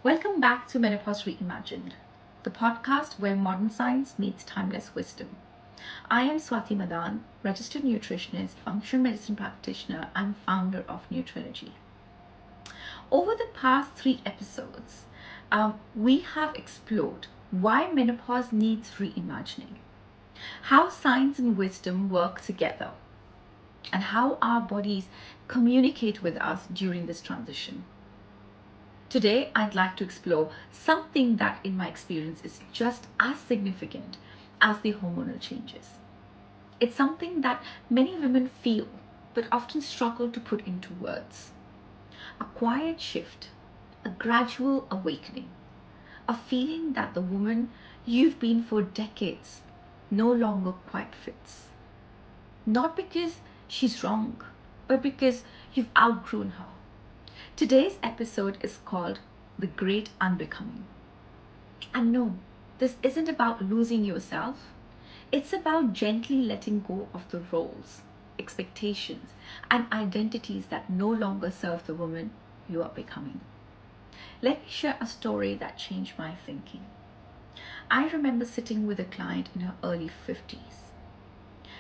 Welcome back to Menopause Reimagined, the podcast where modern science meets timeless wisdom. I am Swati Madan, registered nutritionist, functional medicine practitioner, and founder of Nutritionist. Over the past three episodes, we have explored why menopause needs reimagining, how science and wisdom work together, and how our bodies communicate with us during this transition. Today, I'd like to explore something that, in my experience, is just as significant as the hormonal changes. It's something that many women feel but often struggle to put into words. A quiet shift, a gradual awakening, a feeling that the woman you've been for decades no longer quite fits. Not because she's wrong, but because you've outgrown her. Today's episode is called The Great Unbecoming. And no, this isn't about losing yourself. It's about gently letting go of the roles, expectations, and identities that no longer serve the woman you are becoming. Let me share a story that changed my thinking. I remember sitting with a client in her early 50s.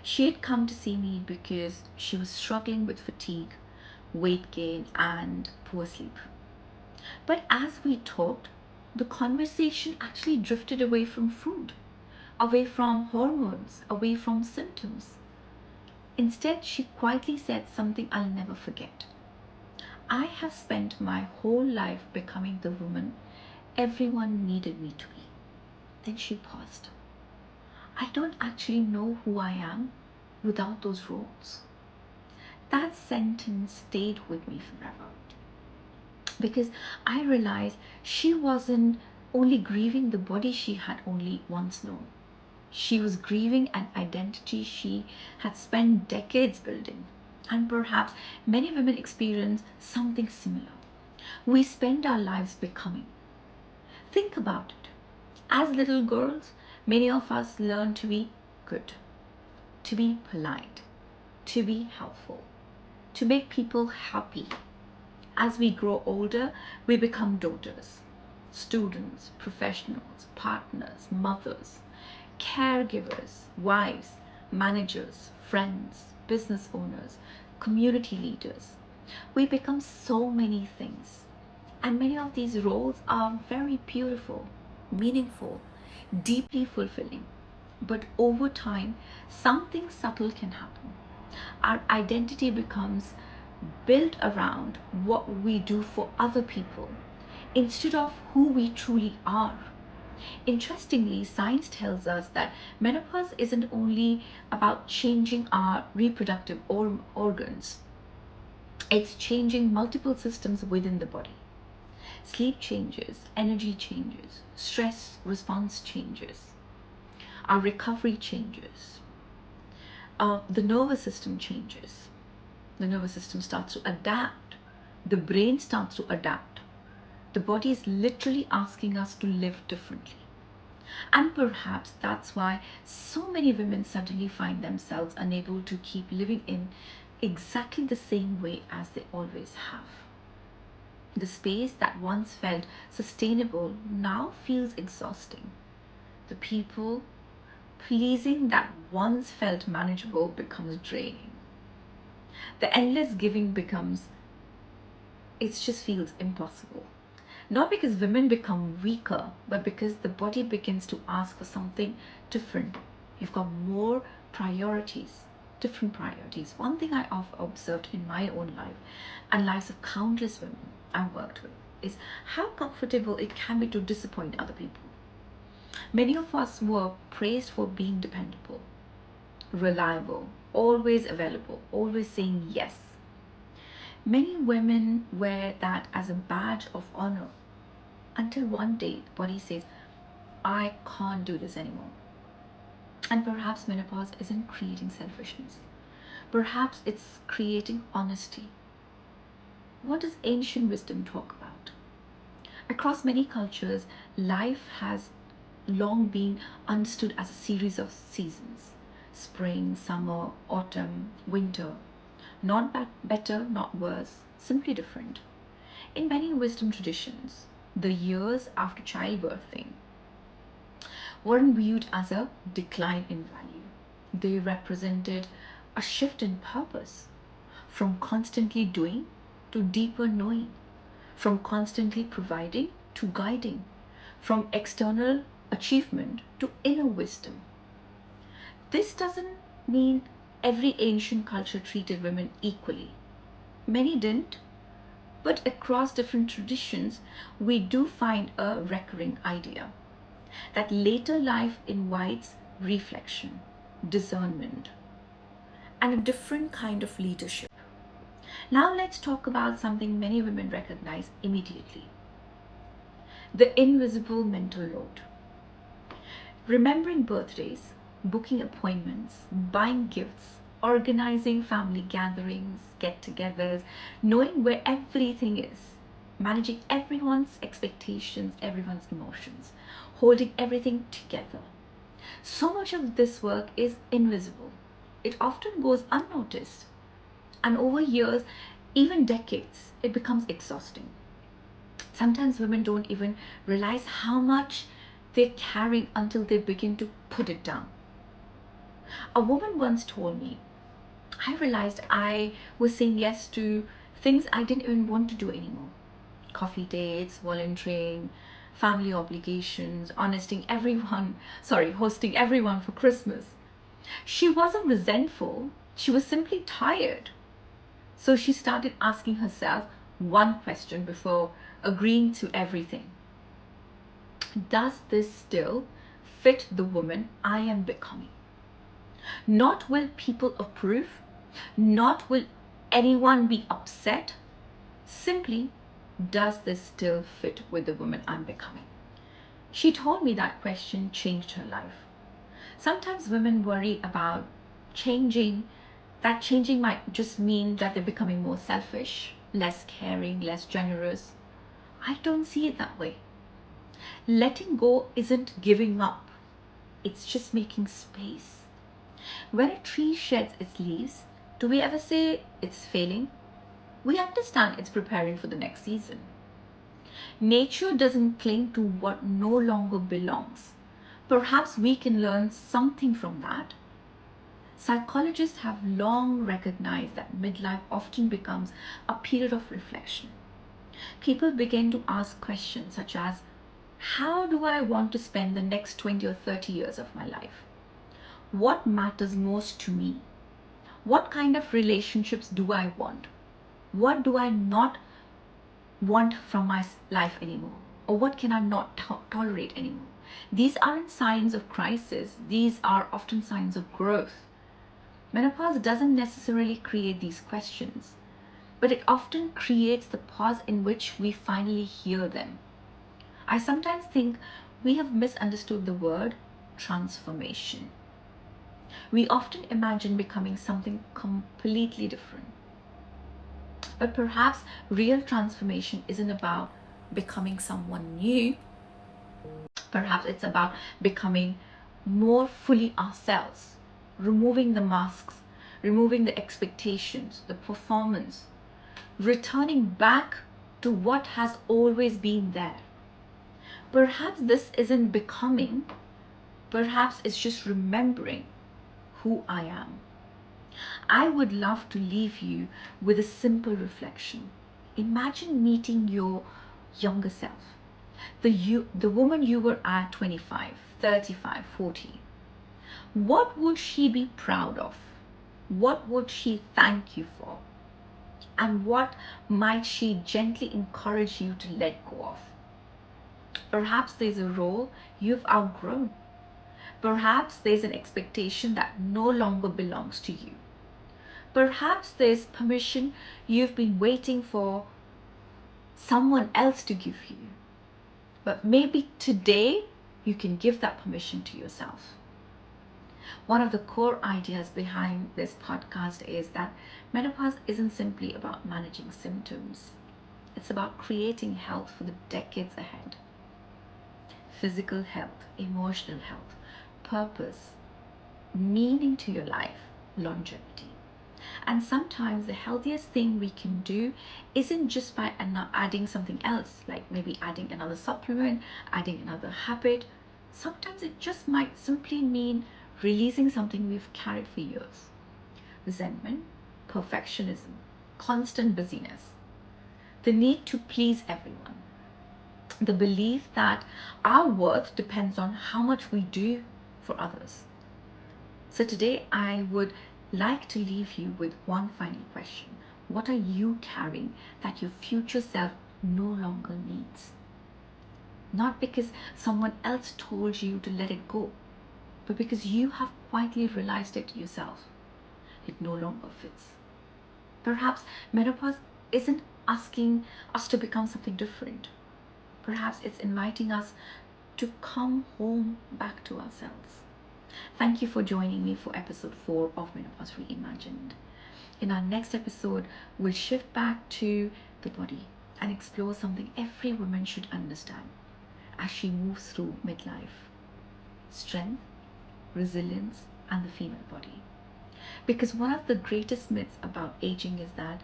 She had come to see me because she was struggling with fatigue, weight gain, and poor sleep. But as we talked, the conversation actually drifted away from food, away from hormones, away from symptoms. Instead, she quietly said something I'll never forget. I have spent my whole life becoming the woman everyone needed me to be. Then she paused. I don't actually know who I am without those roles. That sentence stayed with me forever because I realized she wasn't only grieving the body she had only once known. She was grieving an identity she had spent decades building. And perhaps many women experience something similar. We spend our lives becoming. Think about it. As little girls, many of us learn to be good, to be polite, to be helpful, to make people happy. As we grow older, we become daughters, students, professionals, partners, mothers, caregivers, wives, managers, friends, business owners, community leaders. We become so many things. And many of these roles are very beautiful, meaningful, deeply fulfilling. But over time, something subtle can happen. Our identity becomes built around what we do for other people instead of who we truly are. Interestingly, science tells us that menopause isn't only about changing our reproductive organs, it's changing multiple systems within the body. Sleep changes, energy changes, stress response changes, our recovery changes, the nervous system changes. The nervous system starts to adapt, the brain starts to adapt. The body is literally asking us to live differently. And perhaps that's why so many women suddenly find themselves unable to keep living in exactly the same way as they always have. The space that once felt sustainable now feels exhausting. The people pleasing that once felt manageable becomes draining. The endless giving becomes, it just feels impossible. Not because women become weaker, but because the body begins to ask for something different. You've got more priorities, different priorities. One thing I have observed in my own life and lives of countless women I've worked with is how comfortable it can be to disappoint other people. Many of us were praised for being dependable, reliable, always available, always saying yes. Many women wear that as a badge of honor until one day the body says, I can't do this anymore. And perhaps menopause isn't creating selfishness. Perhaps it's creating honesty. What does ancient wisdom talk about? Across many cultures, life has long been understood as a series of seasons: spring, summer, autumn, winter. Not better, not worse, simply different. In many wisdom traditions, the years after childbirthing, weren't viewed as a decline in value. They represented a shift in purpose, from constantly doing to deeper knowing, from constantly providing to guiding, from external achievement to inner wisdom. This doesn't mean every ancient culture treated women equally. Many didn't, but across different traditions, we do find a recurring idea that later life invites reflection, discernment, and a different kind of leadership. Now, let's talk about something many women recognize immediately: the invisible mental load. Remembering birthdays, booking appointments, buying gifts, organizing family gatherings, get togethers, knowing where everything is, managing everyone's expectations, everyone's emotions, holding everything together. So much of this work is invisible. It often goes unnoticed, and over years, even decades, it becomes exhausting. Sometimes women don't even realize how much they're carrying until they begin to put it down. A woman once told me, I realized I was saying yes to things I didn't even want to do anymore: coffee dates, volunteering, family obligations, hosting everyone for Christmas. She wasn't resentful, she was simply tired. So she started asking herself one question before agreeing to everything: does this still fit the woman I am becoming? Not will people approve, not will anyone be upset, simply, does this still fit with the woman I'm becoming? She told me that question changed her life. Sometimes women worry about changing, that changing might just mean that they're becoming more selfish, less caring, less generous. I don't see it that way. Letting go isn't giving up, it's just making space. When a tree sheds its leaves, do we ever say it's failing? We understand it's preparing for the next season. Nature doesn't cling to what no longer belongs. Perhaps we can learn something from that. Psychologists have long recognized that midlife often becomes a period of reflection. People begin to ask questions such as, how do I want to spend the next 20 or 30 years of my life? What matters most to me? What kind of relationships do I want? What do I not want from my life anymore? Or what can I not tolerate anymore? These aren't signs of crisis, these are often signs of growth. Menopause doesn't necessarily create these questions, but it often creates the pause in which we finally hear them. I sometimes think we have misunderstood the word transformation. We often imagine becoming something completely different. But perhaps real transformation isn't about becoming someone new. Perhaps it's about becoming more fully ourselves, removing the masks, removing the expectations, the performance, returning back to what has always been there. Perhaps this isn't becoming, perhaps it's just remembering who I am. I would love to leave you with a simple reflection. Imagine meeting your younger self, the woman you were at 25, 35, 40. What would she be proud of? What would she thank you for? And what might she gently encourage you to let go of? Perhaps there's a role you've outgrown. Perhaps there's an expectation that no longer belongs to you. Perhaps there's permission you've been waiting for someone else to give you. But maybe today you can give that permission to yourself. One of the core ideas behind this podcast is that menopause isn't simply about managing symptoms. It's about creating health for the decades ahead. Physical health, emotional health, purpose, meaning to your life, longevity. And sometimes the healthiest thing we can do isn't just by adding something else, like maybe adding another supplement, adding another habit. Sometimes it just might simply mean releasing something we've carried for years: resentment, perfectionism, constant busyness, the need to please everyone, the belief that our worth depends on how much we do for others. So today I would like to leave you with one final question. What are you carrying that your future self no longer needs? Not because someone else told you to let it go, but because you have quietly realized it yourself. It no longer fits. Perhaps menopause isn't asking us to become something different. Perhaps it's inviting us to come home back to ourselves. Thank you for joining me for episode 4 of Menopause Reimagined. In our next episode, we'll shift back to the body and explore something every woman should understand as she moves through midlife: strength, resilience, and the female body. Because one of the greatest myths about aging is that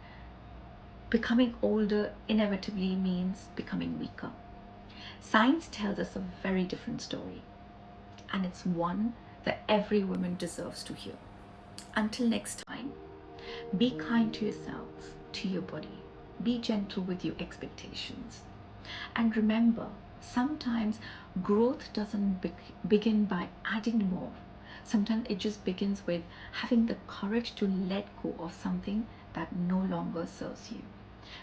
becoming older inevitably means becoming weaker. Science tells us a very different story, and it's one that every woman deserves to hear. Until next time, be kind to yourselves, to your body. Be gentle with your expectations. And remember, sometimes growth doesn't begin by adding more. Sometimes it just begins with having the courage to let go of something that no longer serves you.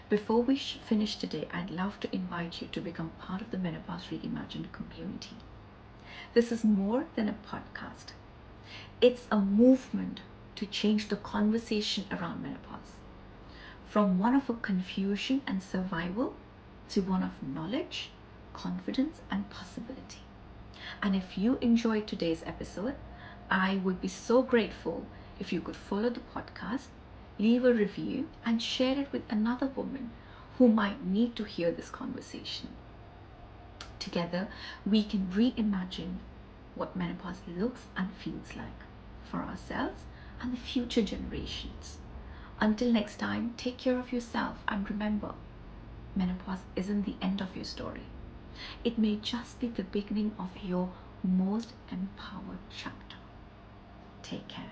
Before we finish today, I'd love to invite you to become part of the Menopause Reimagined community. This is more than a podcast. It's a movement to change the conversation around menopause, from one of confusion and survival to one of knowledge, confidence, and possibility. And if you enjoyed today's episode, I would be so grateful if you could follow the podcast, leave a review, and share it with another woman who might need to hear this conversation. Together, we can reimagine what menopause looks and feels like for ourselves and the future generations. Until next time, take care of yourself and remember, menopause isn't the end of your story. It may just be the beginning of your most empowered chapter. Take care.